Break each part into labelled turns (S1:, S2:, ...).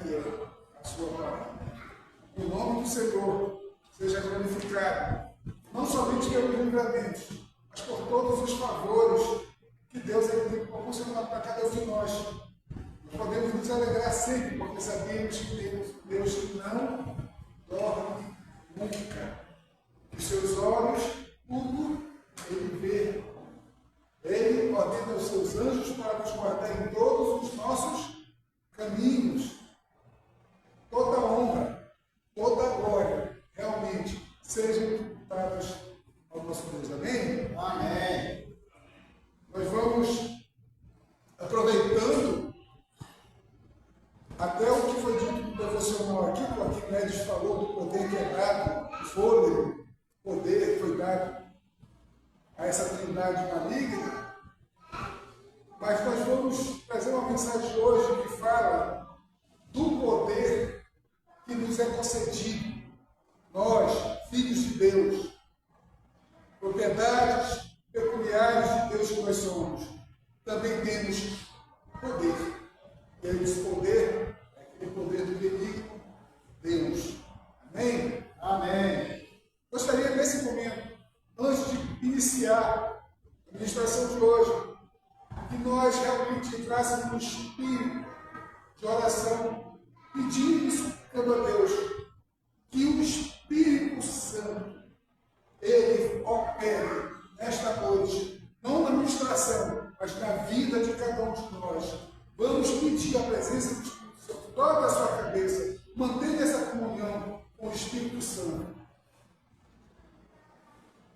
S1: que é a sua palavra. Que o nome do Senhor seja glorificado, não somente pelos livramentos, mas por todos os favores que Deus tem proporcionado para cada um de nós. Podemos nos alegrar sempre, porque sabemos que temos um Deus que não dorme nunca. Os seus olhos, tudo Ele vê. Ele ordena os seus anjos para nos guardar em todos os nossos caminhos. Toda honra, toda glória, realmente, sejam tributadas ao nosso Deus. Amém?
S2: Amém.
S1: Nós vamos, aproveitando até o que foi dito no devocional aqui, o Arquimedes falou do poder que é dado, o fôlego, o poder que foi dado a essa trindade maligna, mas nós vamos trazer uma mensagem hoje que fala do poder que nos é concedido, nós, filhos de Deus, propriedades peculiares de Deus que nós somos, também temos poder. E esse poder é aquele poder do benigno Deus. Amém?
S2: Amém.
S1: Gostaria nesse momento, antes de iniciar a ministração de hoje, que nós realmente entrássemos no espírito de oração, pedindo e suplicando a Deus que o Espírito Santo ele opere nesta noite, não na ministração, mas na vida de cada um de nós. Vamos pedir a presença do Espírito Santo. Dobra a sua cabeça, mantenha essa comunhão com o Espírito Santo.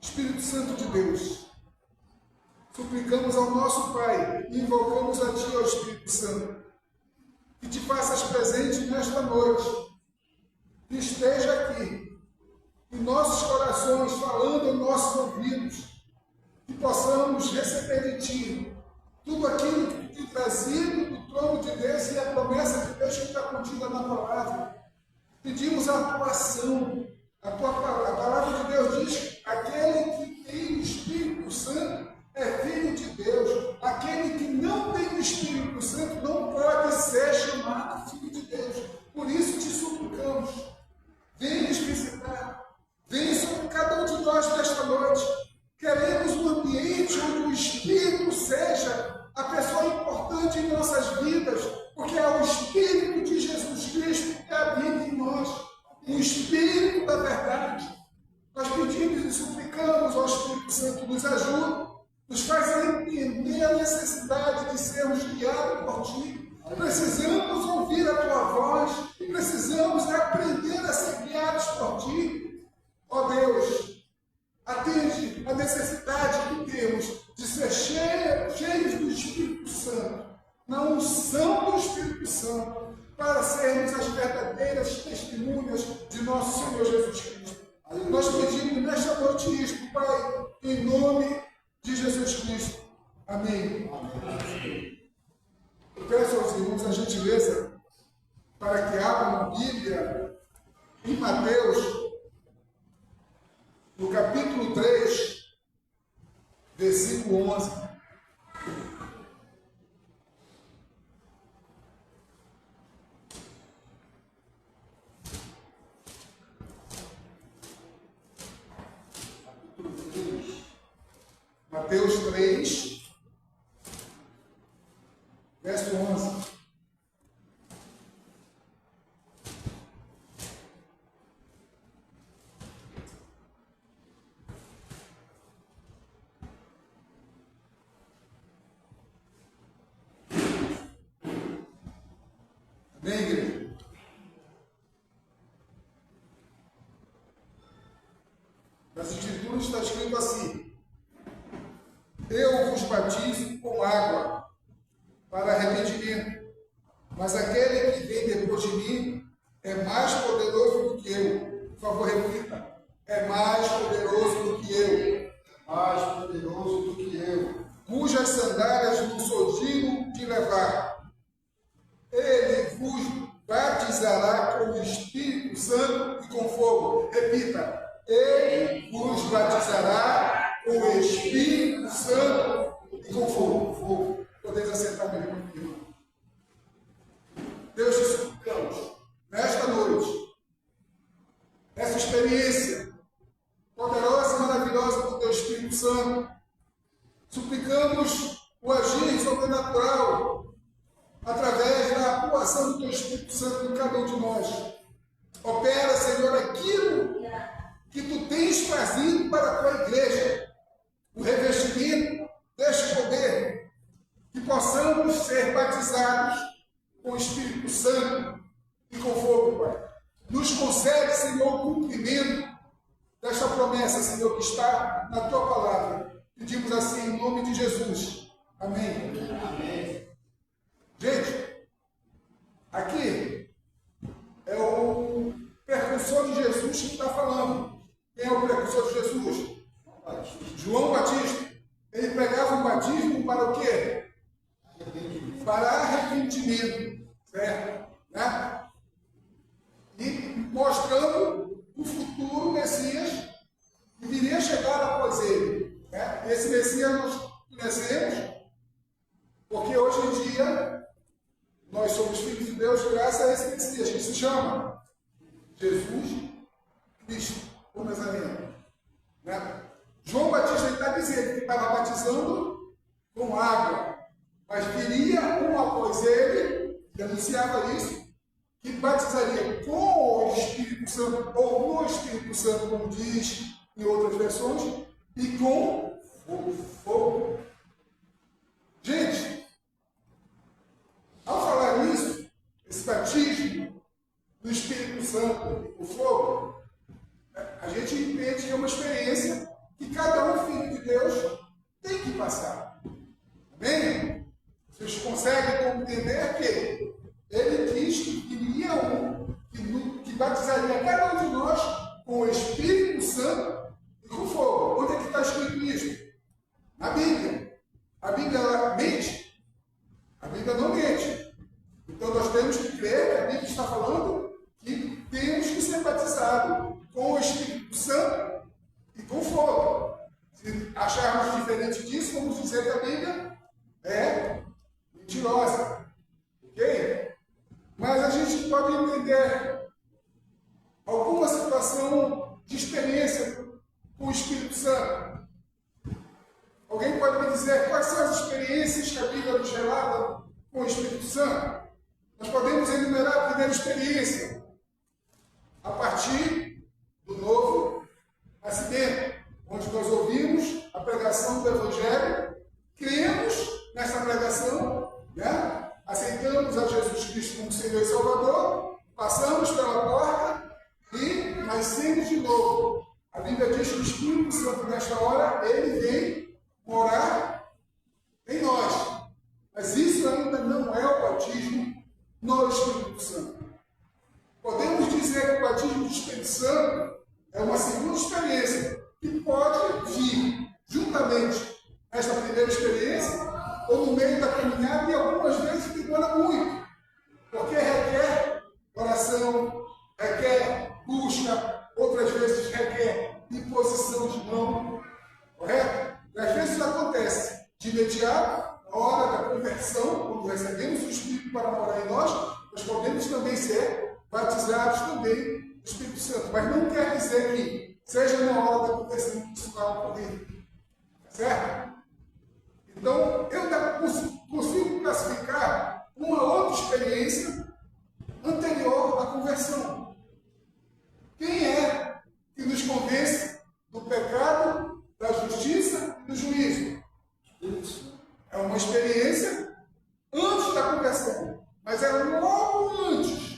S1: Espírito Santo de Deus, suplicamos ao nosso Pai e invocamos a Ti, ó Espírito Santo, que Te faças presente nesta noite, que esteja aqui, em nossos corações, falando em nossos ouvidos, que possamos receber de Ti tudo aquilo que Te trazido do trono de Deus e a promessa de Deus que está contida na palavra. Pedimos a atuação. A palavra de Deus diz: aquele que tem o Espírito Santo é filho de Deus. Aquele que não tem o Espírito Santo não pode ser chamado filho de Deus. Por isso te suplicamos, vem nos visitar, vem sobre cada um de nós nesta noite. Queremos um ambiente onde o Espírito seja a pessoa importante em nossas vidas, porque é o Espírito de Jesus Cristo que habita em nós, o Espírito da verdade. Nós pedimos e suplicamos ao Espírito Santo, nos ajude, nos faz entender a necessidade de sermos guiados por Ti. Precisamos ouvir a Tua voz, precisamos aprender a ser guiados por Ti. Ó Deus, atende a necessidade que temos de ser cheios do Espírito Santo, na unção do Espírito Santo, para sermos as verdadeiras testemunhas de nosso Senhor Jesus Cristo. Nós pedimos nesta noite isto, Pai, em nome de Jesus Cristo. Amém. Eu peço aos irmãos a gentileza para que abram a Bíblia em Mateus, no capítulo 3, versículo 11. Mateus 3, verso 11. Amém, igreja? Nas Escrituras está escrito assim: eu vos batizo com água para arrependimento, mas aquele que vem depois de mim é mais poderoso do que eu. Por favor, repita: é mais poderoso do que eu.
S2: Mais poderoso do que eu.
S1: Cujas sandálias não sou digno de levar. Ele vos batizará com o Espírito Santo e com fogo. Repita: ele vos batizará com o Espírito Santo e com fogo. Podeis acertar melhor comigo. Deus, te suplicamos cada um de nós. Opera, Senhor, aquilo que Tu tens trazido para a Tua igreja. O revestimento deste poder. Que possamos ser batizados com o Espírito Santo e com fogo, Pai. Nos concede, Senhor, o cumprimento desta promessa, Senhor, que está na Tua palavra. Pedimos assim em nome de Jesus. Amém.
S2: Amém.
S1: Gente, aqui é o precursor de Jesus que está falando. Quem é o precursor de Jesus? João Batista. Ele pregava um batismo para o quê? Para arrependimento. Certo? Né? E mostrando o futuro Messias que viria chegar após ele. Né? Esse Messias nós conhecemos, porque hoje em dia nós somos filhos de Deus graças a esse Messias, que se chama Jesus Cristo, o Nazareno. Né? João Batista está dizendo que estava batizando com água, mas viria um após ele, que anunciava isso, que batizaria com o Espírito Santo, ou no Espírito Santo, como diz em outras versões, e com fogo. Gente, ao falar isso, esse batismo do Espírito Santo, o fogo, a gente entende que é uma experiência que cada um filho de Deus tem que passar. Amém? Vocês conseguem compreender que ele diz que viria um que batizaria cada um de nós com o Espírito Santo e com fogo. Onde é que está escrito isso? Na Bíblia. A Bíblia ela mente? A Bíblia não mente. Então nós temos que crer que a Bíblia está falando que temos que ser batizados com o Espírito Santo e com fogo. Se acharmos diferente disso, vamos dizer que a Bíblia é mentirosa. Ok? Mas a gente pode entender alguma situação de experiência com o Espírito Santo. Alguém pode me dizer quais são as experiências que a Bíblia nos relata com o Espírito Santo? Nós podemos enumerar a primeira experiência a partir do novo nascimento, onde nós ouvimos a pregação do Evangelho, cremos nessa pregação, né? Aceitamos a Jesus Cristo como Senhor e Salvador, passamos pela porta e nascemos de novo. A Bíblia diz que o Espírito Santo, nesta hora, ele vem morar em nós. Mas isso ainda não é o batismo no Espírito Santo. Podemos dizer que o batismo do Espírito Santo é uma segunda experiência que pode vir juntamente nesta primeira experiência ou no meio da caminhada, e algumas vezes demora muito, porque requer oração, requer busca, outras vezes requer imposição de mão, correto? E às vezes acontece de imediato, na hora da conversão, quando recebemos o Espírito para morar em nós, nós podemos também ser batizados também no Espírito Santo, mas não quer dizer que seja na hora da conversão que isso vai ocorrer, certo? Então, eu consigo classificar uma outra experiência anterior à conversão. Quem é que nos convence do pecado, da justiça e do juízo? É uma experiência antes da conversão, mas é logo antes,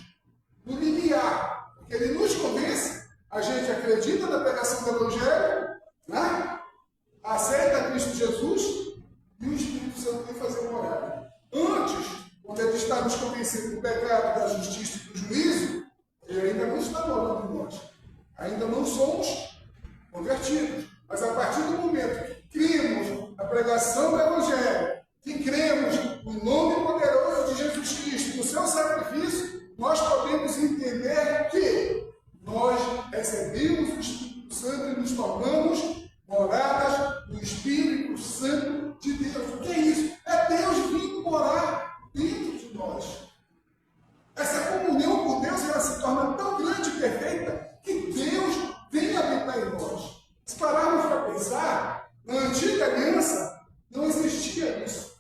S1: no limiar, porque ele nos convence, a gente acredita na pregação do Evangelho, né? Aceita Cristo Jesus, e o Espírito Santo vem fazer uma morada. Antes, quando ele está nos convencendo do pecado, da justiça e do juízo, ele ainda não está morando em nós. Ainda não somos convertidos. Mas a partir do momento que cremos na pregação do Evangelho, que cremos no nome poderoso de Jesus Cristo, no seu sacrifício, nós podemos entender que nós recebemos o Espírito Santo e nos tornamos moradas do Espírito Santo de Deus. O que é isso? É Deus vindo morar dentro de nós. Essa comunhão com Deus ela se torna tão grande e perfeita que Deus vem habitar em nós. Se pararmos para pensar, na antiga aliança não existia isso.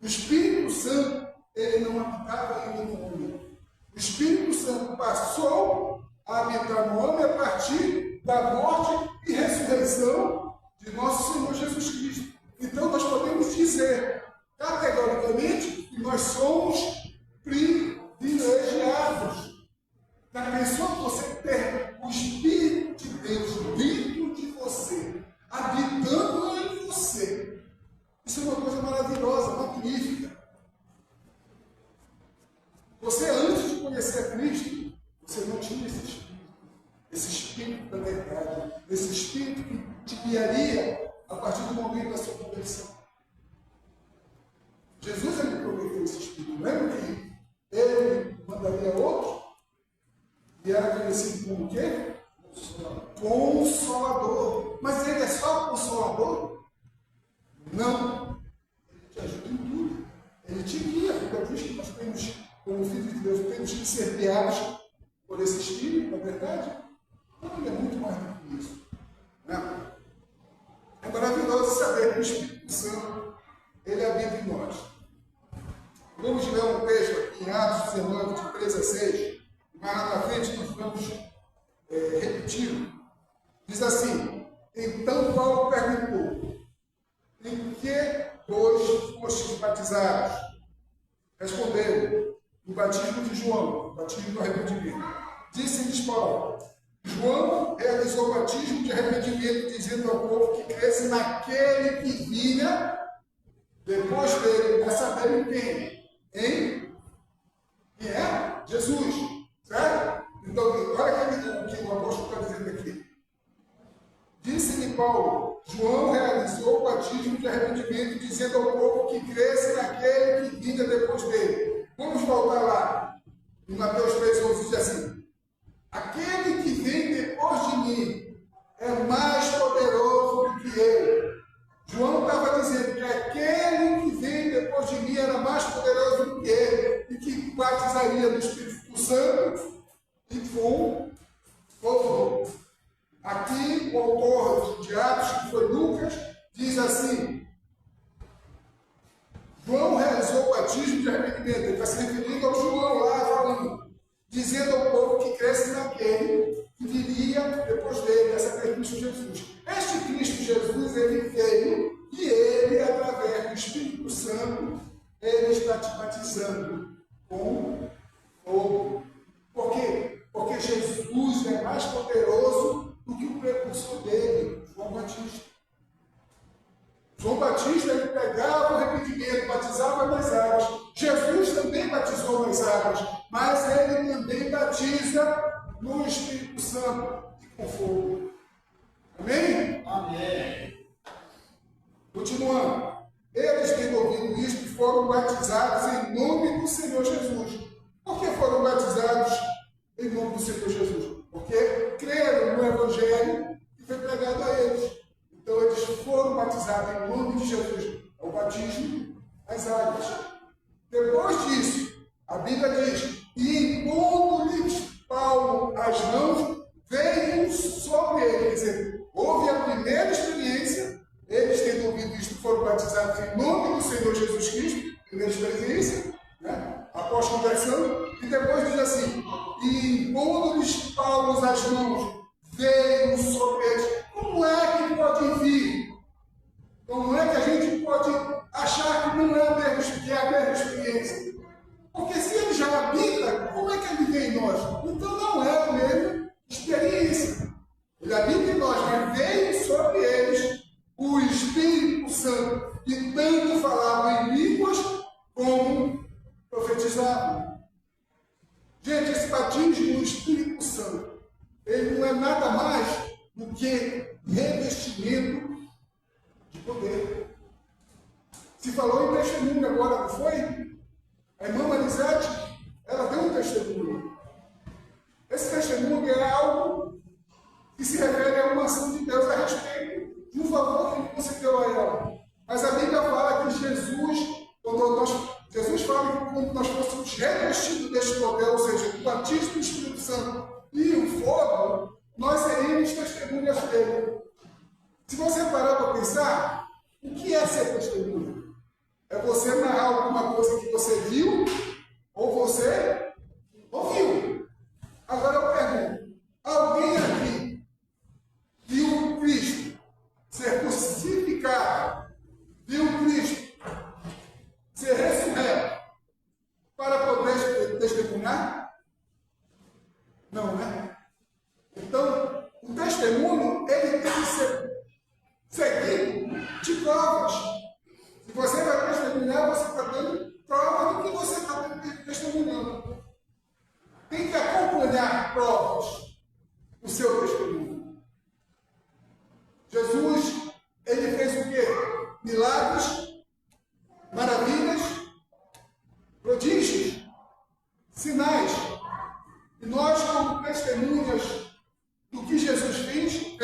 S1: O Espírito Santo ele não habitava ainda no homem. O Espírito Espírito Santo passou a habitar no homem a partir da morte e ressurreição de nosso Senhor Jesus Cristo. Então nós podemos dizer categoricamente que nós somos privilegiados. Já pensou você ter o Espírito de Deus dentro de você, habitando em você? Isso é uma coisa maravilhosa, magnífica. Você, antes de conhecer Cristo, você não tinha esse Espírito da verdade, esse Espírito que te guiaria a partir do momento da sua conversão. Jesus, ele prometeu esse Espírito. Lembra que ele mandaria outro? E era conhecido como o quê? Consolador. Mas ele é só consolador? Não. Ele te ajuda em tudo. Ele te guia. Porque visto que nós temos, como filhos de Deus, temos que ser guiados por esse Espírito, na verdade? Então ele é muito mais do que isso. Né? É maravilhoso saber que o Espírito Santo, ele habita em nós. Vamos ler um texto aqui em Atos 19, de 3 a 6. Mas lá na frente nós vamos repetir. Diz assim: então Paulo perguntou: em que dois fostes batizados? Responderam: no batismo de João, batismo do arrependimento. Disse-lhes Paulo: João realizou o batismo de arrependimento, dizendo ao povo que cresce naquele que vinha depois dele. Quer saber em quem? Em quem é? Jesus. Certo? Então, olha o que o apóstolo está dizendo aqui. Disse-lhe Paulo: João realizou o batismo de arrependimento, dizendo ao povo que cresce naquele que vinha depois dele. Vamos voltar lá. Em Mateus 3,11 diz assim: aquele que vem depois de mim é mais poderoso do que eu. João estava dizendo que aquele que vem depois de mim era mais poderoso do que ele, e que batizaria no Espírito Santo e com fogo. Aqui o autor de Atos, que foi Lucas, diz assim: João realizou o batismo de arrependimento. Ele está se referindo ao João lá falando, dizendo ao povo que cresce naquele que viria depois dele, essa é Cristo Jesus. Este Cristo Jesus, ele veio e ele, através do Espírito Santo, ele está te batizando com fogo. Por quê? Porque Jesus é mais poderoso do que o precursor dele, João Batista. João Batista, ele pegava o arrependimento, batizava nas águas. Jesus também batizou nas águas, mas ele também batiza no Espírito Santo e com fogo. Amém?
S2: Amém.
S1: Continuando. Eles, tendo ouvido isto, foram batizados em nome do Senhor Jesus. Por que foram batizados em nome do Senhor Jesus? Porque creram no Evangelho que foi pregado a eles. Então eles foram batizados em nome de Jesus. É o batismo às águas. Depois disso, a Bíblia diz: e impondo-lhes Paulo as mãos, veio sobre ele. Quer dizer, houve a primeira experiência. Eles, tendo ouvido isto, foram batizados em nome do Senhor Jesus Cristo. Primeira experiência, né? Após conversão. E depois diz assim: e impondo-lhes Paulo as mãos, veio sobre eles. Como é que pode vir? Como é que a gente pode achar que não é a mesma experiência? Porque se ele já habita, como é que ele vem em nós? Então não é a mesma experiência. Ele habita em nós, mas veio sobre eles o Espírito Santo, e tanto falavam em línguas como profetizavam. Gente, esse batismo no Espírito Santo, ele não é nada mais do que revestimento de poder. Se falou em testemunho agora, não foi? A irmã Marisete, ela deu um testemunho. Esse testemunho é algo que se refere a uma ação de Deus a respeito de um favor que ele concedeu a ela. Mas a Bíblia fala que Jesus fala que quando nós fôssemos revestidos deste poder, ou seja, do batismo do Espírito Santo e o fogo, nós seríamos testemunhas dele. Se você parar para pensar, o que é ser testemunha? É você narrar alguma coisa que você viu ou você ouviu. Agora eu pergunto, alguém aqui viu Cristo ser crucificado, viu Cristo ser ressurreto para poder testemunhar? Não, né? Então, o testemunho, ele tem que ser seguido de provas. Se você vai testemunhar, você está dando prova do que você está testemunhando. Tem que acompanhar provas o seu testemunho. Jesus, ele fez o quê? Milagres, maravilhas, prodígios, sinais. E nós, como testemunhas do que Jesus fez,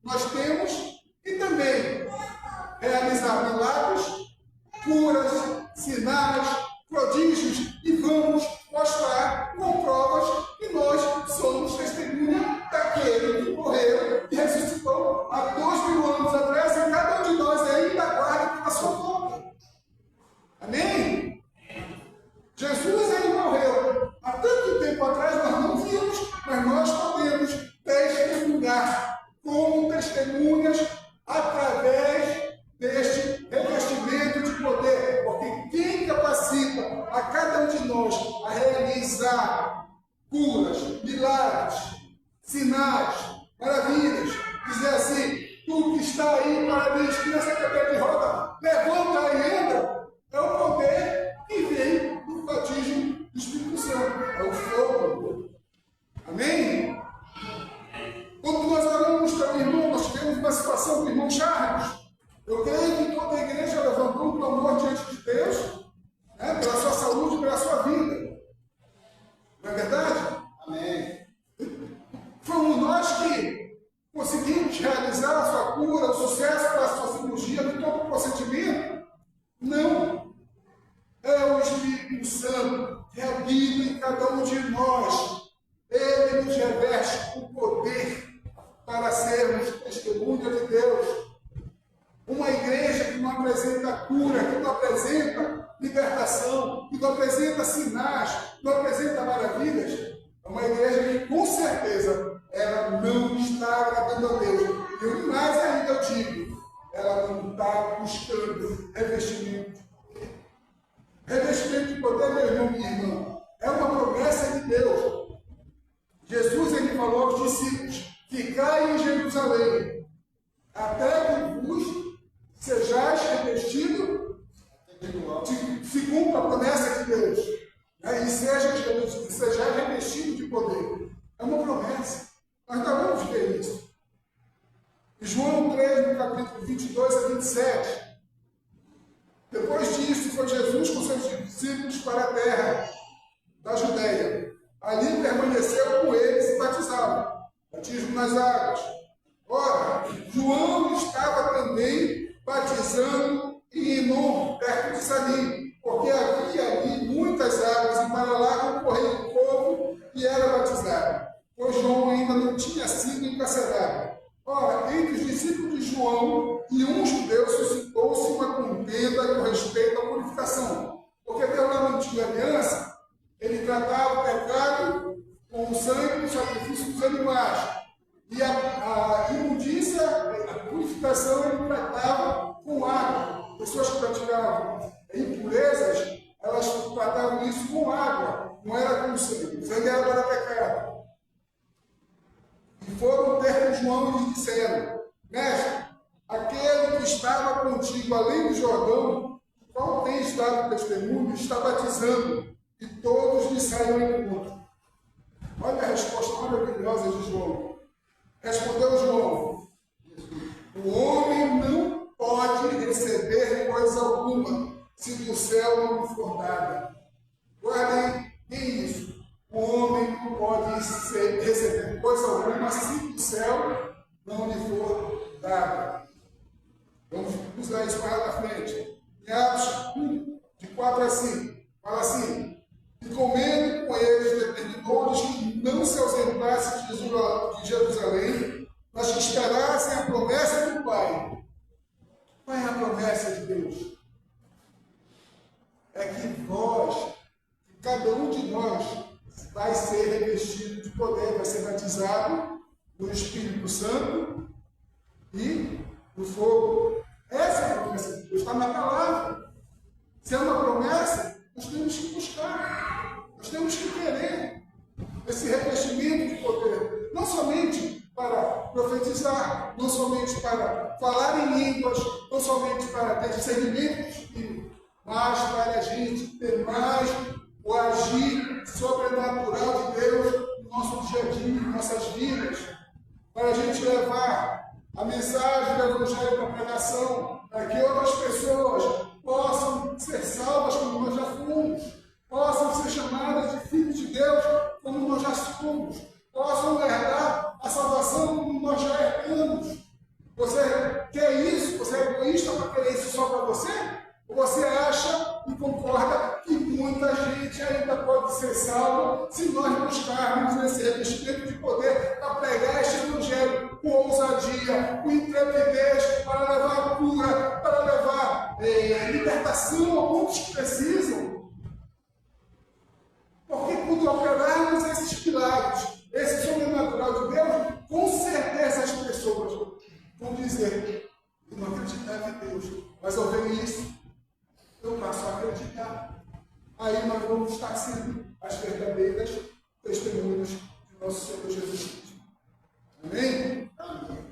S1: nós temos que também realizar milagres, curas, sinais, prodígios, e vamos mostrar com provas que nós somos testemunha daquele que morreu e ressuscitou há 2000 anos atrás, e cada um de nós ainda aguarda pela sua volta. Amém? Jesus, ele morreu há tanto tempo atrás, nós não vimos, mas nós podemos testemunhar como testemunhas através deste revestimento de poder, porque quem capacita a cada um de nós a realizar curas, milagres, sinais, maravilhas, dizer assim, tu que está aí, maravilhas, criança cadeira de roda, levanta e anda, é o poder que vem do batismo do Espírito Santo, é o fogo. Amém? Quando nós oramos para o irmão, nós tivemos uma situação com o irmão Charles. Eu creio que toda a igreja levantou um clamor diante de Deus, né, pela sua saúde, pela sua vida. Não é verdade?
S2: Amém.
S1: Fomos nós que conseguimos realizar a sua cura, o sucesso da sua cirurgia, de todo o procedimento? Não. É o Espírito Santo que habita em cada um de nós. Ele nos reveste o poder para sermos testemunha de Deus. Uma igreja que não apresenta cura, que não apresenta libertação, que não apresenta sinais, que não apresenta maravilhas, é uma igreja que, com certeza, ela não está agradando a Deus. E mais ainda eu digo, ela não está buscando revestimento. Revestimento de poder, meu irmão, minha irmã, é uma promessa de Deus. Jesus, ele falou aos discípulos, ficai em Jerusalém, até que vos sejais revestidos, se cumpra a promessa de Deus, né? E sejais revestidos de poder. É uma promessa. Nós não vamos ver isso. Em João 3, no capítulo 22 a 27, depois disso, foi Jesus com seus discípulos para a terra da Judéia. Ali permaneceu com eles e batizava. Batismo nas águas. Ora, João estava também batizando em Enom, perto de Salim, porque havia ali muitas águas, e para lá concorria o povo e era batizado, pois João ainda não tinha sido encarcerado. Ora, entre os discípulos de João e um judeu suscitou-se uma contenda com respeito à purificação, porque Deus, lá na antiga aliança, ele tratava o pecado com o sangue do sacrifício dos animais. E a imundícia, a purificação, ele tratava com água. Pessoas que praticavam impurezas, elas tratavam isso com água, não era com sangue. O sangue era para pecado. E foram ter com João e lhe disseram, mestre, aquele que estava contigo além do Jordão, qual tem estado testemunho, está batizando, e todos lhe saíram em encontro. Olha a resposta maravilhosa de João. Respondeu João, o homem não pode receber coisa alguma, se do céu não lhe for dada. Guardem bem isso. O homem não pode receber coisa alguma, se do céu não lhe for dada. Vamos usar isso mais na frente. Em Atos 1, de 4 a 5, fala assim, e comendo com eles, determinou-lhes que não se ausentassem de Jerusalém, mas que esperassem a promessa do Pai. Qual é a promessa de Deus? É que cada um de nós vai ser revestido de poder, vai ser batizado no Espírito Santo e no fogo. Essa é a promessa de Deus, está na palavra. Se é uma promessa, nós temos que buscar, nós temos que querer esse revestimento de poder, não somente para profetizar, não somente para falar em línguas, não somente para ter discernimento do Espírito, mas para a gente ter mais o agir sobrenatural de Deus no nosso dia a dia, em nossas vidas, para a gente levar a mensagem do Evangelho para a pregação, para que outras pessoas possam ser salvas como nós já fomos, possam ser chamadas de filhos de Deus como nós já somos, possam herdar a salvação como nós já herdamos. Você quer isso? Você é egoísta para querer isso só para você? Ou você acha e concorda que muita gente ainda pode ser salva se nós buscarmos esse revestimento de poder para pregar este Evangelho com ousadia, com intrepidez, para levar cura, para levar libertação a muitos que precisam? Porque quando operarmos esses milagres, esse sobrenatural de Deus, com certeza as pessoas vão dizer: eu não acreditava em Deus, mas ao ver isso, eu passo a acreditar. Aí nós vamos estar sendo as verdadeiras testemunhas de nosso Senhor Jesus Cristo. Amém? Amém.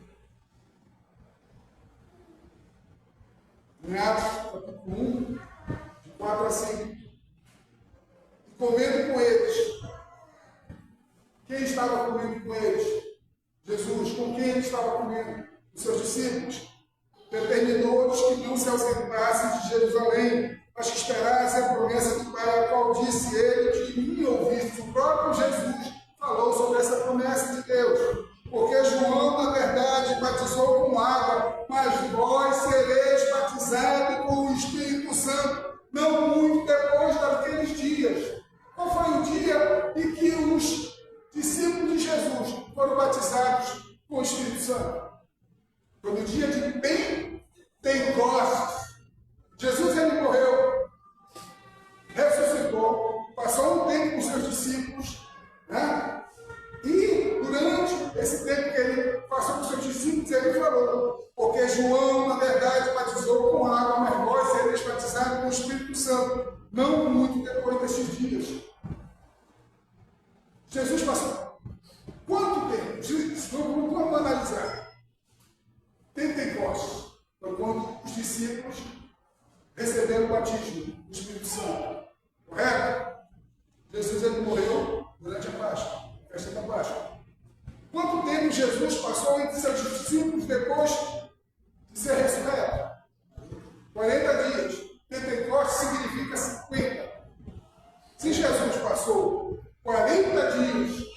S1: Em Atos, capítulo 1, de 4 a 5. E comendo com eles. Quem estava comendo com eles? Jesus. Com quem ele estava comendo? Os seus discípulos. Determinou-lhes que não se ausentassem de Jerusalém, mas que esperassem a promessa do Pai, a qual disse ele que em ouvidos. O próprio Jesus falou sobre essa promessa de Deus. Porque João, na verdade, batizou com água, mas vós sereis batizados com o Espírito Santo, não muito depois daqueles dias. Qual foi o dia em que os discípulos de Jesus foram batizados com o Espírito Santo? Foi no dia de Pentecostes. Jesus, ele morreu, ressuscitou, passou um tempo com seus discípulos, né? E durante esse tempo que ele passou com seus discípulos, ele falou: porque João, na verdade, batizou com água, mas vós sereis batizados com o Espírito Santo, não muito depois desses dias. Jesus passou quanto tempo? Vamos analisar. Pentecostes foi quando os discípulos receberam o batismo do Espírito Santo. Correto? Jesus, ele morreu durante a Páscoa, a festa da Páscoa. Quanto tempo Jesus passou entre seus discípulos depois de ser ressurreto? 40 dias. Pentecostes significa 50. Se Jesus passou 40 dias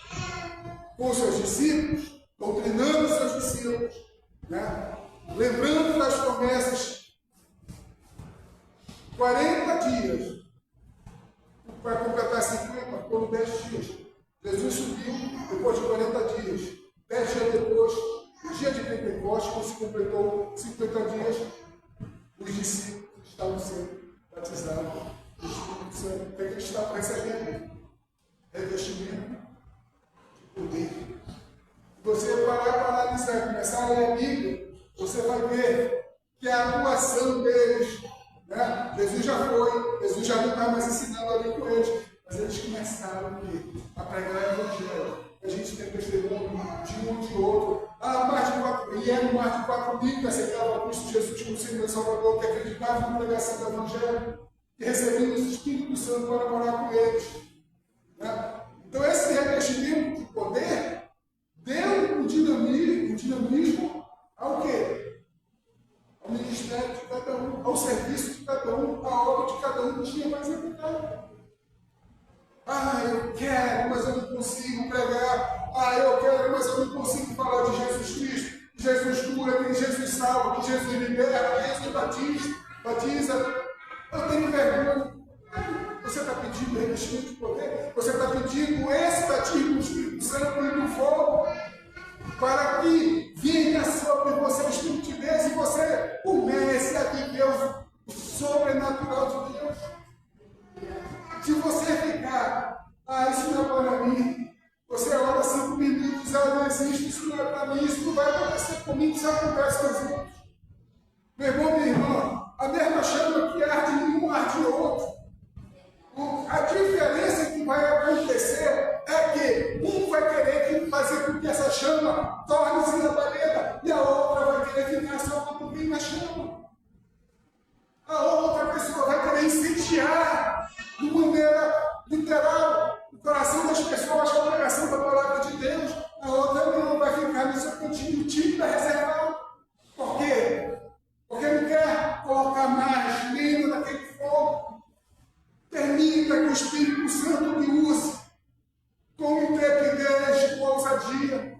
S1: com os seus discípulos, doutrinando os seus discípulos, né? Lembrando das promessas, 40 dias, para completar 50, foram 10 dias. Jesus subiu depois de 40 dias. 10 dias depois, no dia de Pentecostes, quando se completou 50 dias, os discípulos estavam sendo batizados do Espírito Santo. O que eles estavam recebendo? Revestimento de poder. Se você parar para analisar, começar a ler a Bíblia, você vai ver que a atuação deles, né? Jesus já foi, Jesus já não está mais ensinando ali com eles, mas eles começaram a pregar o Evangelho. A gente tem testemunho de um de outro. Eram mais de 4 mil que aceitavam Cristo Jesus como Senhor e Salvador, que acreditavam na pregação do Evangelho, que recebiam o Espírito Santo para morar com eles. Né? Então, esse revestimento de poder deu um dinamismo ao quê? Ao ministério de cada um, ao serviço de cada um, à obra de cada um tinha mais executado. Eu quero, mas eu não consigo pregar. Eu quero, mas eu não consigo falar de Jesus Cristo. Que Jesus cura, que Jesus salva, que Jesus libera, que Jesus batiza. Eu tenho vergonha. Você está pedindo revestimento de poder. se ela não existe, isso não é para mim, isso não vai acontecer comigo, isso acontece com os outros. Meu irmão, minha irmã, a mesma chama que arde em um, arde em outro. A diferença que vai acontecer é que um vai querer fazer com que essa chama torne-se labareda e a outra vai querer ficar só com um pouquinho na chama. A outra pessoa vai querer incendiar de maneira literal o coração das pessoas com a pregação da palavra de Deus. A outra não vai ficar no seu cantinho tímido, reservado. Por quê? Porque não quer colocar mais lenha naquele fogo. Permita que o Espírito Santo lhe use com intrepidez, com ousadia.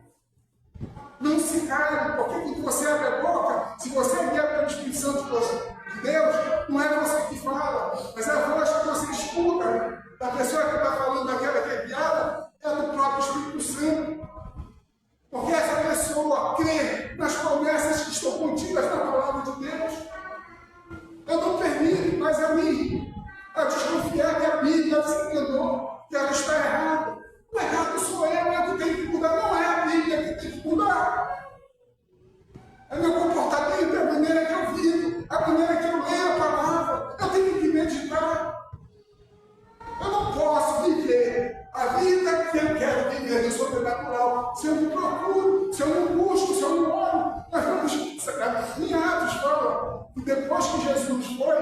S1: Não se cale, porque quando você abre a boca, se você é guiado pelo Espírito Santo de Deus, não é você que fala, mas a voz que você escuta da pessoa que está falando, daquela que é guiada, é do próprio Espírito Santo. Porque essa pessoa crê nas promessas que estão contidas na palavra de Deus. Eu não permito mais a mim a desconfiar que a Bíblia se enganou, que ela está errada. O errado sou eu, é que tenho que mudar, não é a Bíblia que tem que mudar. É meu comportamento, é a maneira que eu vivo, a maneira que eu leio a palavra. Eu tenho que meditar. Eu não posso viver a vida que eu quero viver no sobrenatural se eu não procuro, se eu não busco, se eu não olho. Nós vamos, em Atos fala que depois que Jesus foi,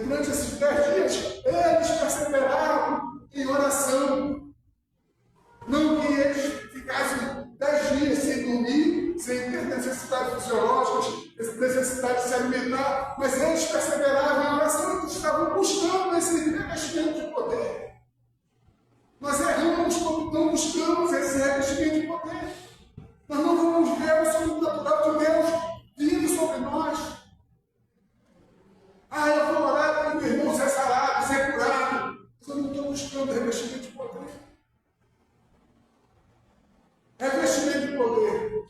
S1: durante esses 10 dias, eles perseveraram em oração. Não que eles ficassem 10 dias sem dormir, sem ter necessidades fisiológicas, necessidade de se alimentar, mas eles perseveravam em oração, eles estavam buscando esse revestimento de poder. Nós erramos quando não buscamos esse revestimento de poder. Nós não vamos ver o sobrenatural de Deus vindo sobre nós. Ah, eu vou orar para o meu irmão ser sarado, ser curado. Mas eu não estou buscando revestimento de poder. Revestimento de poder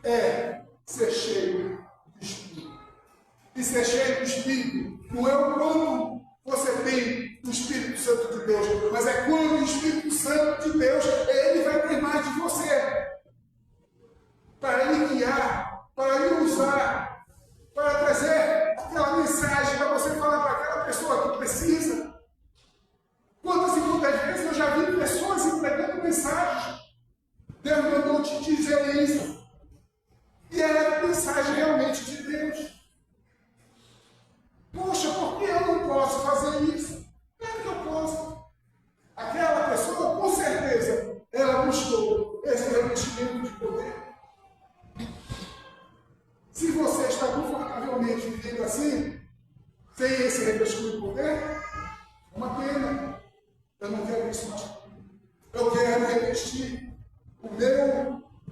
S1: é ser cheio do Espírito. E ser cheio do Espírito não é o quanto você tem do Espírito Santo de Deus, mas é quando o Espírito Santo de Deus, ele vai ter mais de você para lhe guiar, para lhe usar, para trazer aquela mensagem, para você falar para aquela pessoa que precisa. Quantas e quantas vezes eu já vi pessoas entregando mensagens. Deus mandou te dizer isso. E era a mensagem realmente de Deus. Poxa, por que eu não posso fazer isso? Claro que eu posso. Aquela pessoa, com certeza, ela buscou esse revestimento de poder. Se você está confortavelmente vivendo assim, sem esse revestimento de poder, é uma pena. Eu não quero isso mais. Eu quero revestir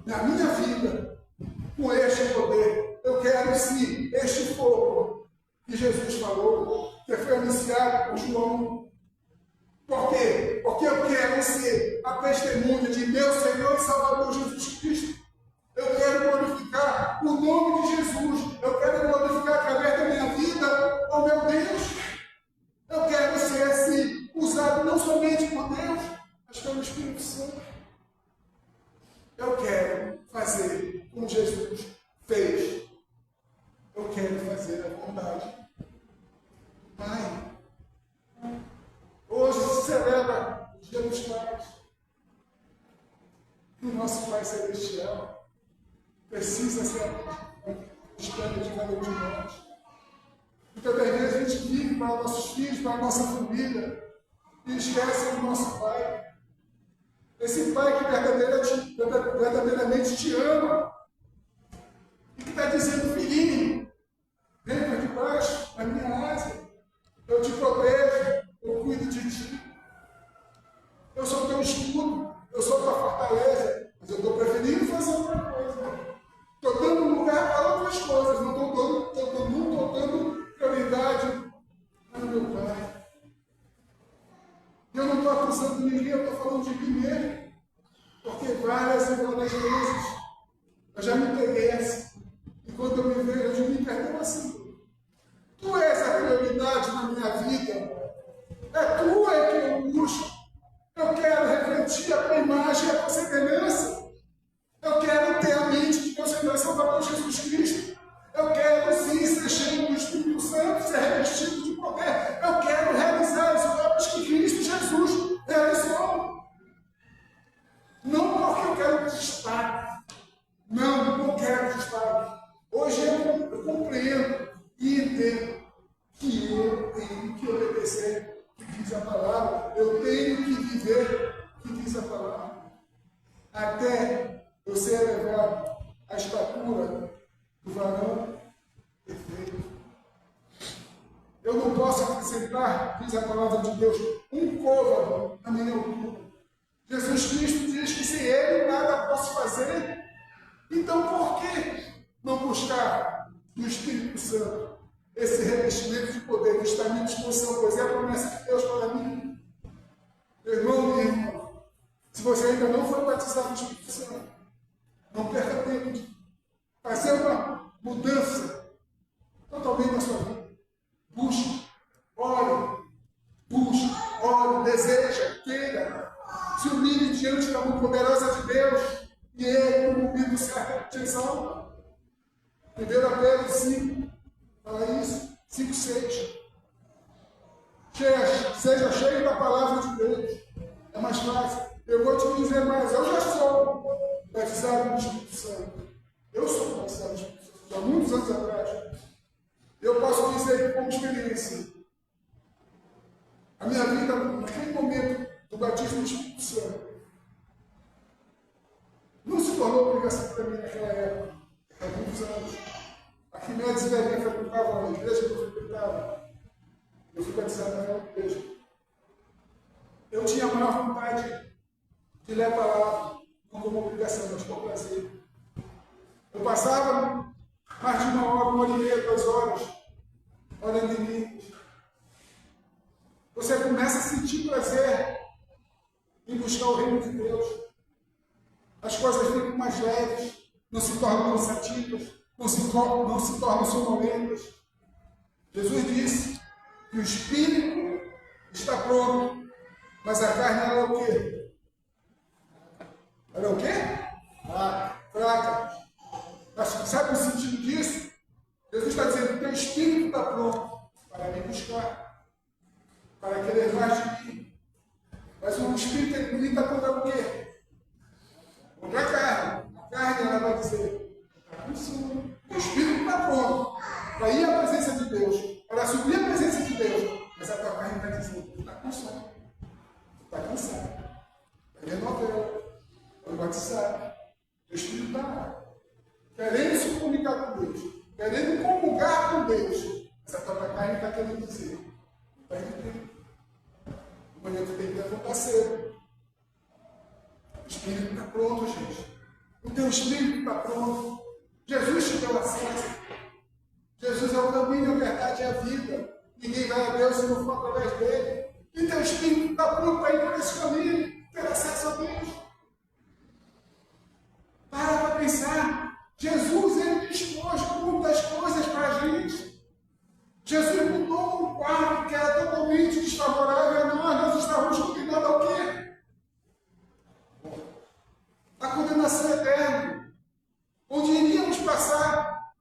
S1: na minha vida, com este poder. Eu quero sim este fogo que Jesus falou, que foi anunciado por João. Por quê? Porque eu quero ser a testemunha de meu Senhor e Salvador Jesus Cristo. Eu quero glorificar o nome de Jesus. Eu quero glorificar através da minha vida ao meu Deus. Eu quero ser assim, usado não somente por Deus, mas pelo Espírito Santo. Eu quero fazer como Jesus fez. Eu quero fazer a vontade do Pai. Hoje se celebra o Dia dos Pais. E o nosso Pai Celestial precisa ser espelho de cada um de nós. Muitas das vezes a gente vive para nossos filhos, para a nossa família, e esquece do nosso Pai. Esse Pai que verdadeiramente te ama e que está dizendo, filhinho, vem por debaixo da minha asa, eu te protejo, eu cuido de ti, eu sou teu escudo, eu sou tua fortaleza, mas eu estou preferindo fazer outra coisa. Estou dando lugar para outras coisas, não estou dando prioridade ao meu Pai. Eu não estou acusando ninguém, eu estou falando de mim mesmo. Porque várias e várias vezes eu já me peguei assim. E quando eu me vejo, eu digo, me perdão assim. Tu és a prioridade na minha vida. É tu que eu busco. Eu quero refletir ti a tua imagem e a tua semelhança. Eu quero ter a mente de Deus em Salvador Jesus Cristo. Eu quero sim ser cheio do Espírito Santo, ser revestido de poder. Eu quero realizar as obras que Cristo Jesus realizou. Não porque eu quero destaque. Não, não quero destaque. Hoje eu compreendo e entendo que eu tenho que obedecer o que diz a palavra. Eu tenho que viver o que diz a palavra. Até eu ser elevado à estatura do varão perfeito. Eu não posso acrescentar, diz a palavra de Deus, um côvado na minha altura. Jesus Cristo diz que sem Ele nada posso fazer. Então por que não buscar no Espírito Santo esse revestimento de poder que está à minha disposição? Pois é a promessa de Deus para mim. Meu irmão, minha irmã, se você ainda não foi batizado no Espírito Santo, não perca tempo de fazer uma mudança totalmente na sua vida. Busque, ore, deseja, queira, se humilhe diante da mão poderosa de Deus e Ele, no momento certo, te exalta. 1 Pedro 5, fala isso, 5, 6. Seja cheio da palavra de Deus. É mais fácil. Eu vou te dizer mais, eu já sou batizado no Espírito Santo. Eu sou batizado no Espírito Santo, há muitos anos atrás. Eu posso dizer como experiência, a minha vida, naquele momento do batismo do Espírito Santo, não se tornou obrigação para mim naquela época, há muitos anos. Aqui em Médici Velhinha frequentava a igreja que eu frequentava. Eu fui batizado naquela igreja. Eu tinha a maior vontade de ler a palavra, não como obrigação, mas por prazer. Eu passava mais de 1 hora, 1h30, 2 horas, orando em línguas. Você começa a sentir prazer em buscar o reino de Deus. As coisas ficam mais leves, não se tornam cansativas, não se tornam sonolentas. Jesus disse que o espírito está pronto, mas a carne ela é o quê? Ela é o quê? Fraca. Mas sabe o sentido disso? Jesus está dizendo que o teu espírito está pronto para me buscar, para querer mais de mim. Mas o espírito ele está contra o quê? Contra a carne. A carne ela vai dizer, o espírito está pronto para ir à presença de Deus, para subir à presença de Deus. Mas a tua carne vai dizer, está com sono, está cansado, está vendo novela, está batizado. O espírito está lá, querendo se comunicar com Deus, querendo comungar com Deus. Mas a tua carne está querendo dizer, está entendendo? Amanhã tu tem que levantar cedo. O espírito está pronto, gente. O teu espírito está pronto. Jesus te deu acesso. Jesus é o caminho, a verdade e a vida. Ninguém vai a Deus se não for através dele. E teu espírito está pronto para ir por esse caminho, ter acesso a Deus. Para pensar. Jesus, ele dispôs muitas coisas para a gente. Jesus mudou um quadro que era totalmente desfavorável a nós estávamos condenados ao quê? A condenação eterna. Onde iríamos passar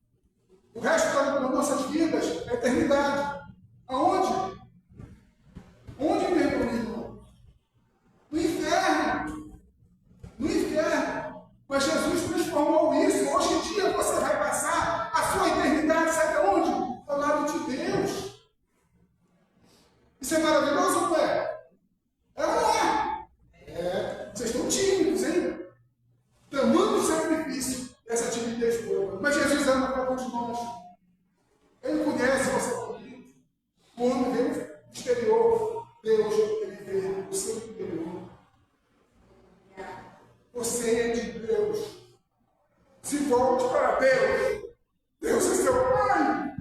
S1: o resto das nossas vidas, a eternidade. Aonde? Onde, meu irmão? No inferno. No inferno. Mas Jesus transformou isso. Hoje em dia você vai passar a sua eternidade, sabe aonde? Ao lado de Deus. Isso é maravilhoso, não é? É ou não é? É. Vocês estão tímidos, hein? Tamanho sacrifício, essa timidez toda. Mas Jesus ama cada um de nós. Ele conhece você bonito. O homem vê o exterior. Deus, ele vê o seu interior. Você é de Deus. Se volte para Deus. Deus é seu Pai.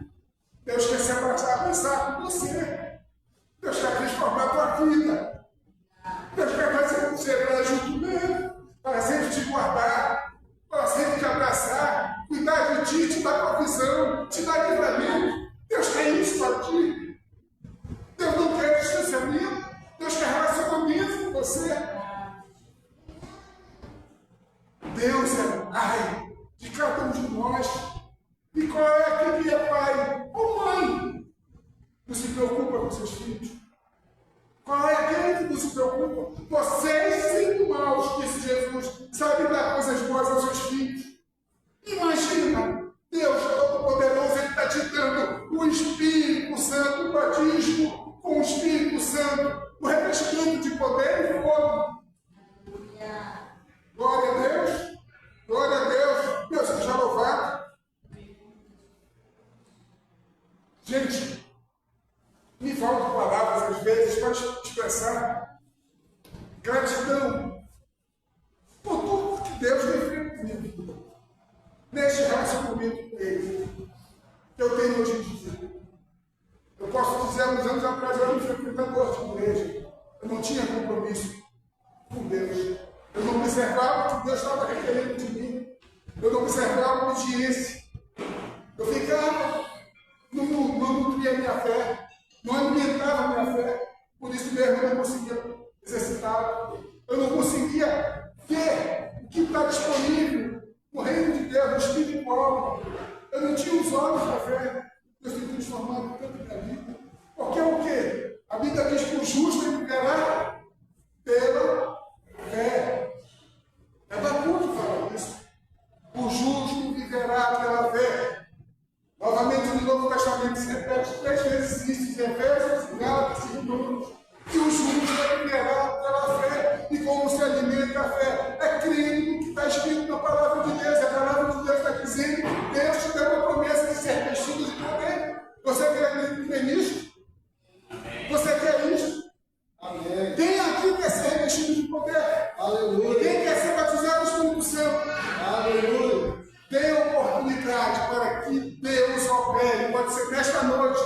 S1: Deus quer se abraçar com você. Deus quer transformar a tua vida. Deus quer fazer você para junto dele, para sempre te guardar, para sempre te abraçar, cuidar de ti, te dar provisão, te dar livramento. Deus quer isso para ti. Deus não quer distanciamento. Deus quer relacionamento com você. Deus é pai de cada um de nós. E qual é aquele que é pai ou mãe? Não se preocupa com seus filhos? Qual é aquele que não se preocupa? Vocês, sendo maus, disse Jesus, sabem dar coisas boas aos seus filhos. Imagina, Deus Todo-Poderoso, Ele está te dando o Espírito Santo, o batismo com o Espírito Santo, o revestimento de poder e fogo. Glória a Deus, glória a Deus, Deus seja louvado. Gente, me faltam palavras às vezes para expressar gratidão por tudo que Deus tem feito comigo, neste relacionamento com Ele, que eu tenho hoje em dia. Eu posso dizer, uns anos atrás, eu era um frequentador de igreja, eu não tinha compromisso com Deus, eu não observava o que Deus estava requerendo de mim, eu não observava a obediência, eu ficava, não nutria a minha fé, não alimentava a minha fé, por isso mesmo eu não conseguia exercitar, eu não conseguia ver o que está disponível no reino de Deus, no espiritual. Eu não tinha os olhos da fé, Deus tem transformado tanto minha vida. Porque é o quê? A Bíblia diz que o justo viverá pela fé. É Abacuque que fala isso. O justo viverá pela fé. Novamente, no Novo Testamento se repete 3 vezes isso, em Efésios, Gálatas e Romanos, que o justo viverá pela fé. E como se alimenta a fé? É crendo no que está escrito na palavra de Deus. A palavra de Deus está dizendo que Deus te deu a promessa de ser vestido de poder. Você quer nisso? Você quer isso?
S2: Amém.
S1: Quem aqui quer ser revestido de poder?
S2: Aleluia.
S1: Quem quer ser batizado no Espírito Santo?
S2: Aleluia.
S1: Dê oportunidade para que Deus opere. Pode ser nesta noite.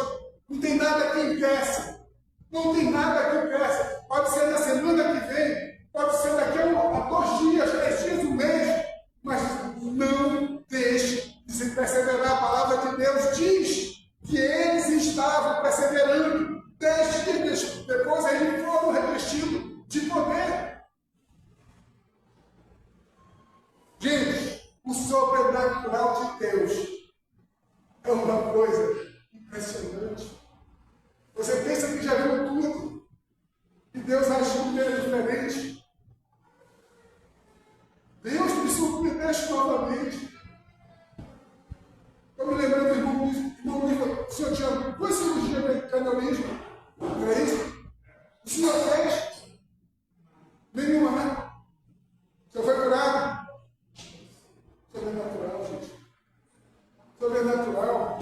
S1: Não tem nada que impeça. Não tem nada que impeça. Pode ser na semana que vem. Pode ser daqui a 2 dias, 3 dias, 1 mês. Mas não deixe de se perseverar. A palavra de Deus diz que eles estavam perseverando. Desde que depois eles foram revestidos de poder. Gente, o sobrenatural de Deus é uma coisa impressionante. Você pensa que já viu tudo, e Deus agiu de maneira diferente. Deus me surpreendeu novamente. Estou me lembrando do irmão Luiz, o senhor tinha 2 cirurgias de aneurisma, não é isso? O senhor fez? Nenhuma, né? O senhor foi curado? Sobrenatural, gente. Sobrenatural.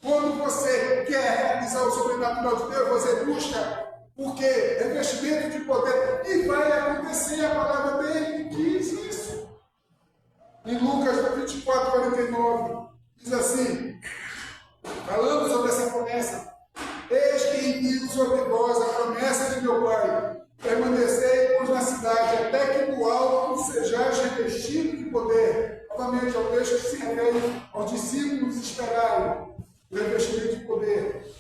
S1: Quando você quer realizar o sobrenatural de Deus, você busca o quê? Revestimento de poder. E vai acontecer, a palavra dele diz isso. Em Lucas 24, 49, diz assim, falando sobre essa promessa: eis que envio sobre vós a promessa de meu Pai, permanecei-vos na cidade, até que do alto sejais revestidos de poder. Novamente, é o texto que se refere aos discípulos esperarem o revestimento de poder.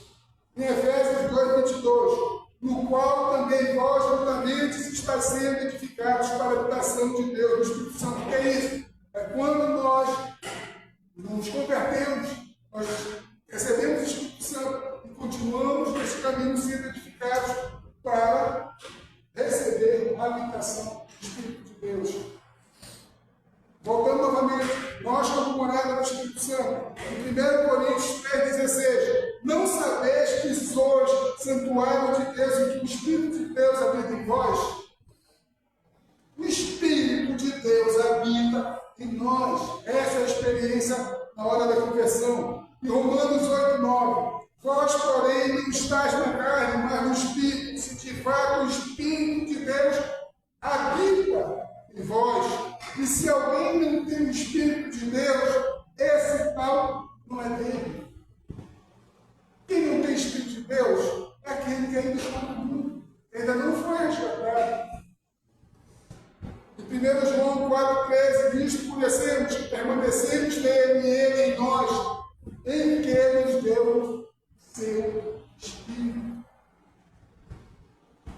S1: Em Efésios 2, 22, no qual também vós juntamente estáis sendo edificados para a habitação de Deus, do Espírito Santo. O que é isso? É quando nós nos convertemos, nós recebemos o Espírito Santo e continuamos nesse caminho sendo edificados para receber a habitação do Espírito de Deus. Voltando novamente, nós como morada do Espírito Santo, em 1 Coríntios 3,16, não sabeis que sois santuário de Deus e que o Espírito de Deus habita em vós? O Espírito de Deus habita em nós. Essa é a experiência na hora da conversão. Em Romanos 8,9, vós, porém, não estáis na carne, mas no Espírito, se de fato o Espírito de Deus habita em vós. E se alguém não tem o Espírito de Deus, esse tal não é dele. Quem não tem Espírito de Deus é aquele que ainda está no mundo, ainda não foi resgatado. Em 1 João 4,13, nisto conhecemos, permanecemos nele e ele em nós, em que ele nos deu seu Espírito.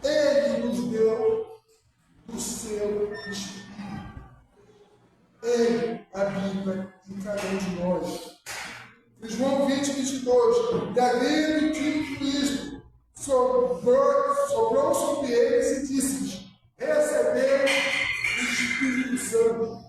S1: Ele nos deu do seu Espírito. Ele habita em cada um de nós. Em João 20, 22, e havendo dito isto, soprou sobre eles e disse-lhes: recebei o Espírito Santo.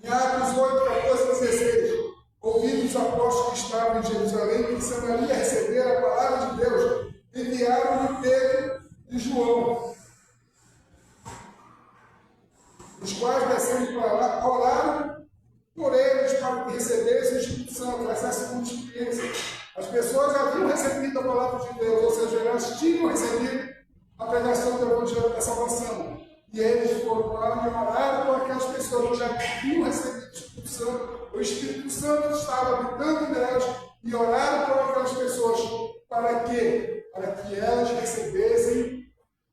S1: Em Atos 8, 14, 16, ouvindo os apóstolos que estavam em Jerusalém que Samaria receber a palavra de Deus, enviaram-lhe Pedro e João, os quais, descendo para lá, oraram por eles para que recebessem o Espírito Santo. Essa é a segunda experiência. As pessoas haviam recebido a palavra de Deus, ou seja, elas tinham recebido a pregação do Evangelho da salvação. E eles foram lá e oraram por aquelas pessoas que já tinham recebido o Espírito Santo. O Espírito Santo estava habitando nelas e oraram por aquelas pessoas para que elas recebessem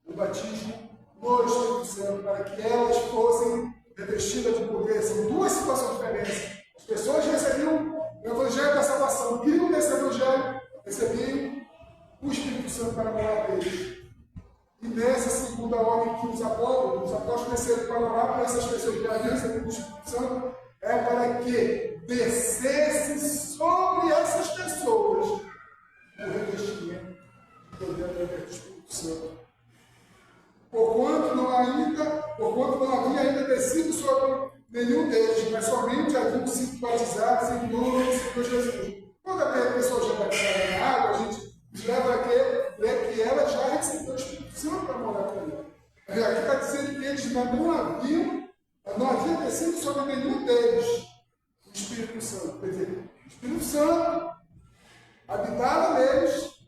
S1: o batismo no Espírito Santo, para que elas fossem revestidas de poder. São duas situações diferentes. As pessoas recebiam o Evangelho da salvação, criam nesse Evangelho, recebiam o Espírito Santo para morar deles. E nessa segunda ordem que os apóstolos desceram para orar para essas pessoas que haviam recebido o Espírito Santo, é para que descesse sobre essas pessoas o revestimento de poder do Espírito Santo. Porquanto não havia ainda descido sobre nenhum deles, mas somente haviam sido batizados em nome do Senhor Jesus. Quando a pessoa já batizada na água, a gente leva a crer que ela já recebeu o Espírito Santo para morar com ela. Aqui está dizendo que eles não havia descido sobre nenhum deles o Espírito Santo. Quer dizer, o Espírito Santo habitava neles,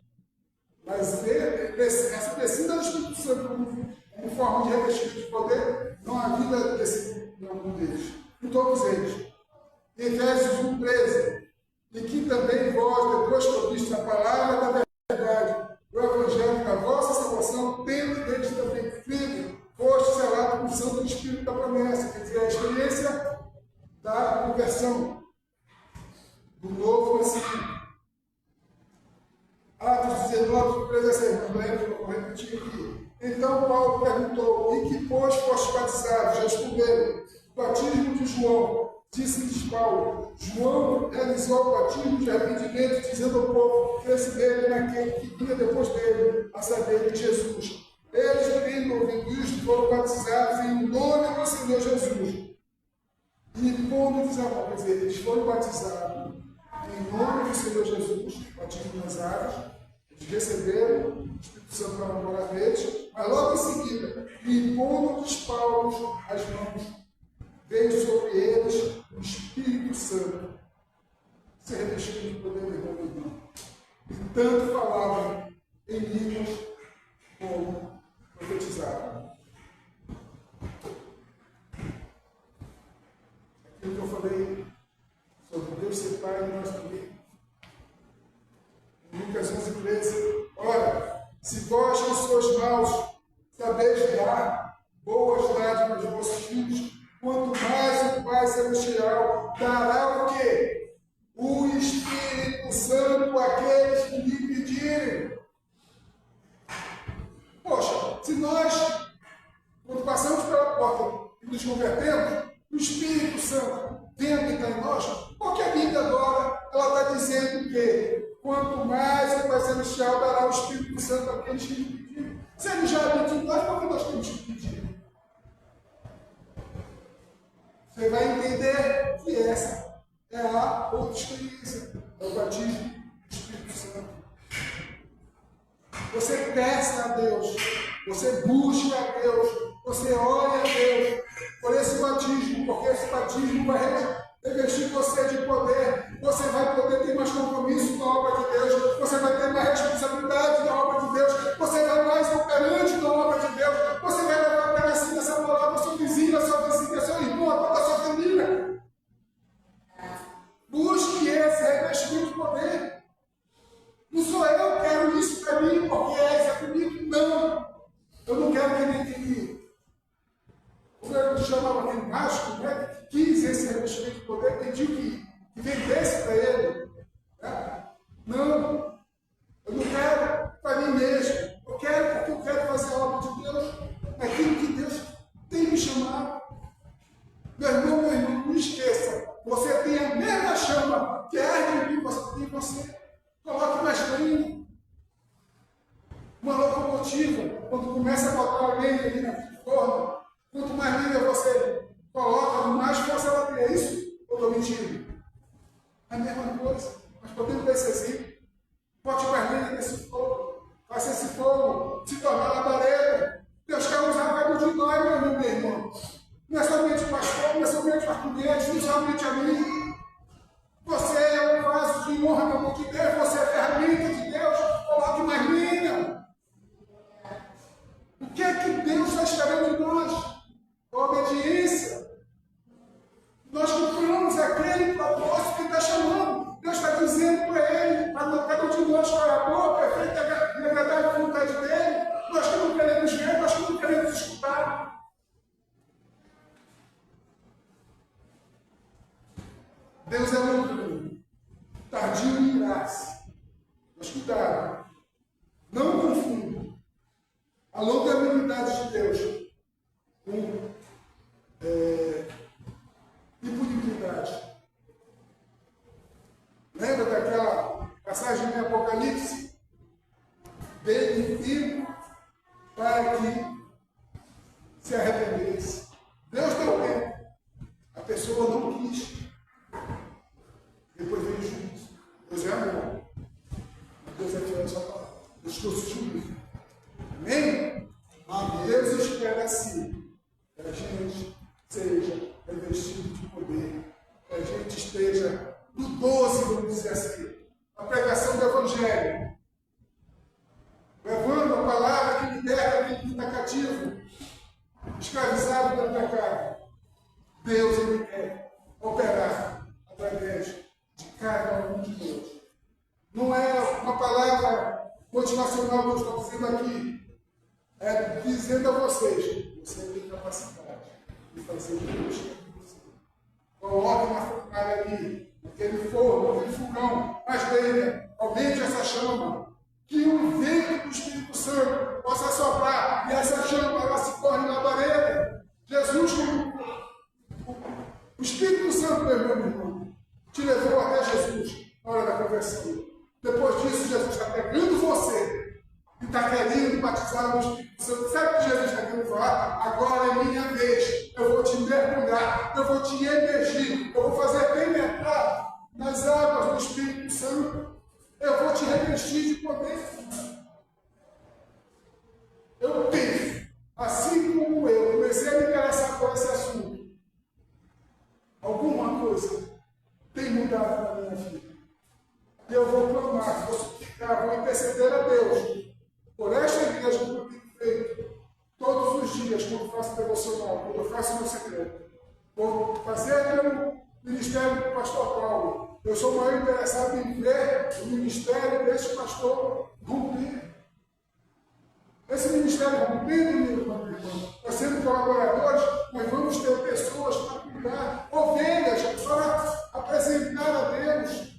S1: mas essa descida do Espírito Santo como forma de revestimento de poder não havia descido em algum deles, em todos eles. Em Efésios 1,13, e que também vós, depois que ouvistes a palavra da verdade, o Evangelho da vossa salvação, tendo deles também crido, foste selado com o Santo Espírito da promessa, quer dizer, a experiência da conversão, do novo nascimento. Atos 19, 13 a 6, vou repetir aqui. Então Paulo perguntou: em que, pois, foste batizados? Responderam: o batismo de João. Disse-lhes Paulo: João realizou o batismo de arrependimento, dizendo ao povo que cresce dele naquele que vinha depois dele, a saber, de Jesus. Eles, tendo ouvido isto, foram batizados em nome do Senhor Jesus. E como diz a palavra, quer dizer, eles foram batizados em nome do Senhor Jesus, batismo nas águas, eles receberam o Espírito Santo para morar neles, mas logo em seguida, impondo-lhes Paulo as mãos, veio sobre eles o Espírito Santo, se revestindo de poder do irmão e irmã. E tanto falavam em línguas como profetizavam. Aquilo que eu falei sobre Deus ser Pai e nós também. Em Lucas 11:13, ora, se vós que sois maus sabeis dar boas dádivas aos vossos filhos, quanto mais o Pai Celestial dará o quê? O Espírito Santo àqueles que lhe pedirem. Poxa, se nós, quando passamos pela porta e nos convertemos, o Espírito Santo vem habitar em nós, porque a Bíblia agora ela está dizendo que quanto mais o Pai Celestial dará o Espírito Santo àqueles que lhe pedirem. Se ele já habita em nós, por que nós temos que pedir? Você vai entender que essa é a outra experiência, é o batismo do Espírito Santo. Você peça a Deus, você busca a Deus, você ora a Deus por esse batismo, porque esse batismo vai revestir você de poder, você vai poder ter mais compromisso com a obra de Deus, você vai ter mais responsabilidade na obra de Deus, você vai mais operante na obra de Deus, você vai levar para cima essa palavra ao seu vizinho, à sua vizinha, ao seu irmão, a toda a sua família. Busque esse revestimento de poder. Não sou eu que quero isso para mim, porque é comigo. Não. Eu não quero que nem aquele. Como eu chamava aquele mágico, né? Que quis esse revestimento de poder, pediu que vendesse para ele. Né? Não. Eu não quero para mim mesmo. Eu quero porque eu quero fazer a obra de Deus, aquilo que Deus tem me chamado. Meu irmão, Quanto mais Bíblia você coloca, mais força ela tem. É isso? Ou estou mentindo? É a mesma coisa. Nós podemos ter esse exemplo. Bote mais Bíblia nesse fogo. Faça esse fogo se tornar labareda. Deus quer usar cada um de nós, meu irmão. Não é somente o pastor, não é somente o arquiteto, não é somente a mim. Você é um vaso de honra na mão de Deus, você é a ferramenta de Deus. Coloque mais linha. O que é que Deus está esperando de nós? A obediência. Nós cumpramos aquele propósito que Ele está chamando. Deus está dizendo para Ele, para cada um de nós, qual é a boa, perfeita e agradável vontade dEle. Nós que não queremos ver, nós que não queremos escutar. Deus é longânimo, tardio em graça. Mas cuidado, não confunda a longanimidade de Deus com impunibilidade. Lembra daquela passagem em Apocalipse? Veio vivo para que se arrependesse. Deus deu tempo. A pessoa não quis. Depois veio juízo. Deus é amor. Deus é fiel à sua palavra. Deus trouxe juízo. Amém? Amém? Deus espera assim que a gente seja revestido de poder, que a gente esteja no 12, vamos dizer assim, a pregação do Evangelho, levando a palavra que liberta aquele que está cativo, escravizado pelo pecado. Deus, Ele quer operar através de cada um de nós. Não é uma palavra motivacional que eu estou dizendo aqui, é dizendo a vocês, você tem capacidade de fazer o que Deus quer de você. Coloque na fornalha ali, naquele forno, naquele fogão, mas venha, aumente essa chama, que o vento do Espírito Santo possa soprar e essa chama ela se torne labareda. Jesus, o Espírito Santo, meu irmão, te levou até Jesus na hora da conversão. Depois disso, Jesus está pegando você e está querendo batizar no Espírito Santo. Sabe o que Jesus está querendo falar? Agora é minha vez. Eu vou te mergulhar, eu vou te emergir, eu vou fazer penetrar nas águas do Espírito Santo. Eu vou te revestir de poder. Eu penso, assim como eu comecei a me interessar por esse assunto, alguma coisa tem mudado na minha vida. E eu vou clamar, vou suplicar, vou interceder a Deus por esta igreja que eu tenho feito todos os dias, quando faço devocional, quando eu faço meu secreto. Vou fazer meu ministério do pastor Paulo. Eu sou maior interessado em ver o ministério desse pastor romper. Esse ministério rompendo, meu irmão, nós sendo colaboradores, nós vamos ter pessoas para cuidar, ovelhas, para apresentar a Deus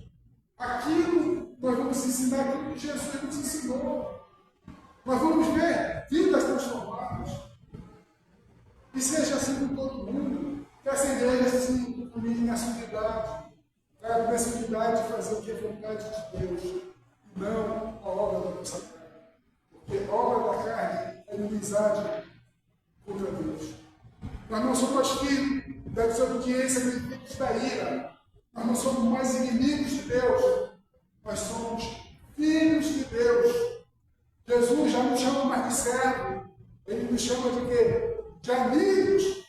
S1: aquilo, nós vamos ensinar aquilo que Jesus nos ensinou. Nós vamos ver vidas transformadas. E seja assim com todo mundo. Que essa igreja se comunique nessa unidade. Nessa unidade de fazer o que é vontade de Deus. E não a obra da nossa carne. Porque a obra da carne é inimizade contra Deus. Nós não somos filhos da desobediência, inimigos da ira. Nós não somos mais inimigos de Deus. Nós somos filhos de Deus. Jesus já não chama mais de servo. Ele nos chama de quê? De amigos.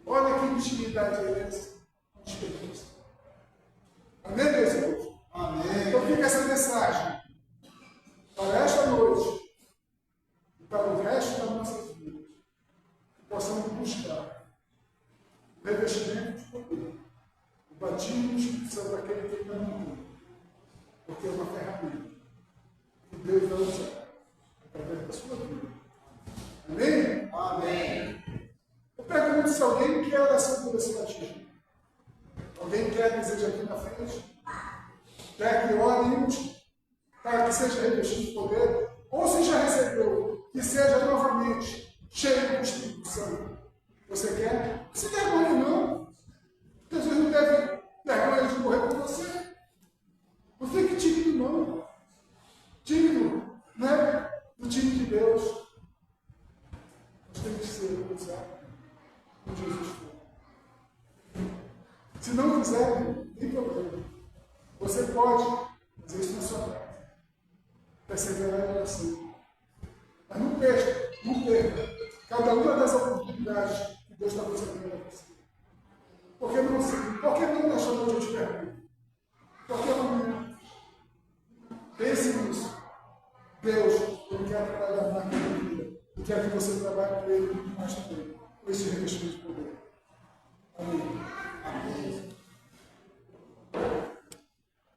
S1: Olha que intimidade é essa. Amém, meus irmãos? Amém. Então fica essa mensagem para esta noite e para o resto das nossas vidas. Que possamos buscar o revestimento de poder, o batismo do Espírito Santo daquele que ainda não tem, porque é uma ferramenta que Deus vai usar através da sua vida. Amém? Amém. Eu pergunto se alguém quer essa desse batismo. Alguém quer, deseja aqui na frente? Quer que oremos para que seja revestido de poder? Ou se já recebeu, que seja novamente cheio do Espírito Santo. Você quer? Não se vergonha não. Jesus não teve vergonha de morrer por você. Não fique tímido não. Tímido, né? No time de Deus. Nós temos que ser quiser, não tem problema. Você pode fazer isso na sua casa. Perseverar em oração. Mas não perca, não perca cada uma das oportunidades que Deus está concedendo a você. Por que não nesta noite eu te pergunto? Por que amanhã? Pense nisso. Deus, Ele quer trabalhar mais na tua vida. E quer que você trabalhe com Ele muito mais também. Com esse revestimento de poder.